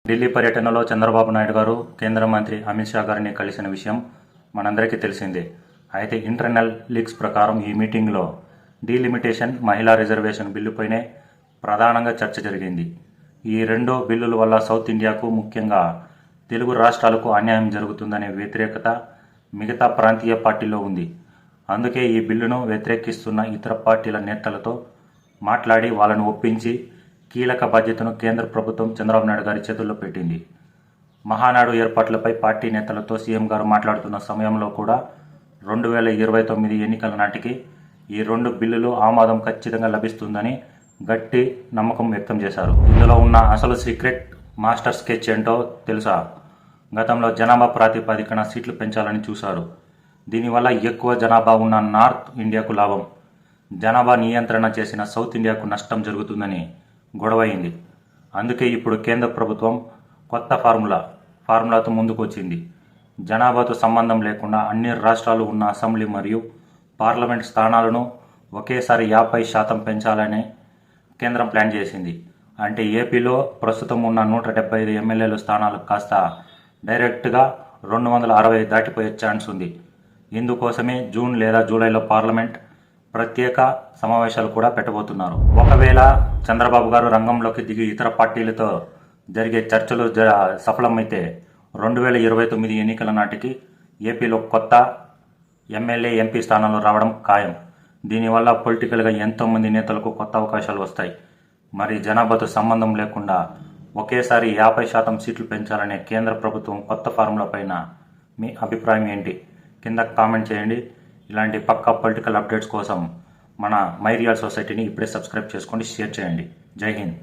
ఢిల్లీ పర్యటనలో చంద్రబాబు నాయుడు గారు కేంద్ర మంత్రి అమిత్ షా గారిని కలిసిన విషయం మనందరికీ తెలిసిందే. అయితే ఇంటర్నల్ లీక్స్ ప్రకారం ఈ మీటింగ్లో డీలిమిటేషన్, మహిళా రిజర్వేషన్ బిల్లుపైనే ప్రధానంగా చర్చ జరిగింది. ఈ రెండు బిల్లుల వల్ల సౌత్ ఇండియాకు, ముఖ్యంగా తెలుగు రాష్ట్రాలకు అన్యాయం జరుగుతుందనే వ్యతిరేకత మిగతా ప్రాంతీయ పార్టీల్లో ఉంది. అందుకే ఈ బిల్లును వ్యతిరేకిస్తున్న ఇతర పార్టీల నేతలతో మాట్లాడి వాళ్ళను ఒప్పించి కీలక బాధ్యతను కేంద్ర ప్రభుత్వం చంద్రబాబు నాయుడు గారి చేతుల్లో పెట్టింది. మహానాడు ఏర్పాట్లపై పార్టీ నేతలతో సీఎం గారు మాట్లాడుతున్న సమయంలో కూడా 2029 ఎన్నికల నాటికి ఈ రెండు బిల్లులు ఆమోదం ఖచ్చితంగా లభిస్తుందని గట్టి నమ్మకం వ్యక్తం చేశారు. ఇందులో ఉన్న అసలు సీక్రెట్ మాస్టర్ స్కెచ్ ఏంటో తెలుసా? గతంలో జనాభా ప్రాతిపదికన సీట్లు పెంచాలని చూశారు. దీనివల్ల ఎక్కువ జనాభా ఉన్న నార్త్ ఇండియాకు లాభం, జనాభా నియంత్రణ చేసిన సౌత్ ఇండియాకు నష్టం జరుగుతుందని గొడవైంది. అందుకే ఇప్పుడు కేంద్ర ప్రభుత్వం కొత్త ఫార్ములాతో ముందుకు వచ్చింది. జనాభాతో సంబంధం లేకుండా అన్ని రాష్ట్రాలు ఉన్న అసెంబ్లీ మరియు పార్లమెంట్ స్థానాలను ఒకేసారి 50% పెంచాలని కేంద్రం ప్లాన్ చేసింది. అంటే ఏపీలో ప్రస్తుతం ఉన్న 175 ఎమ్మెల్యేల స్థానాలు కాస్త డైరెక్ట్గా 260 దాటిపోయే ఛాన్స్ ఉంది. ఇందుకోసమే జూన్ లేదా జూలైలో పార్లమెంట్ ప్రత్యేక సమావేశాలు కూడా పెట్టబోతున్నారు. ఒకవేళ చంద్రబాబు గారు రంగంలోకి దిగి ఇతర పార్టీలతో జరిగే చర్చలు సఫలమైతే 2029 ఎన్నికల నాటికి ఏపీలో కొత్త ఎమ్మెల్యే, ఎంపీ స్థానాలు రావడం ఖాయం. దీనివల్ల పొలిటికల్గా ఎంతోమంది నేతలకు కొత్త అవకాశాలు వస్తాయి. మరి జనాభాతో సంబంధం లేకుండా ఒకేసారి 50% సీట్లు పెంచాలనే కేంద్ర ప్రభుత్వం కొత్త ఫార్ములా పైన మీ అభిప్రాయం ఏంటి? కింద కామెంట్ చేయండి. ఇలాంటి పక్కా పొలిటికల్ అప్డేట్స్ కోసం మన మై రియల్ సొసైటీని ఇప్పుడే సబ్స్క్రైబ్ చేసుకోండి, షేర్ చేయండి. జై హింద్.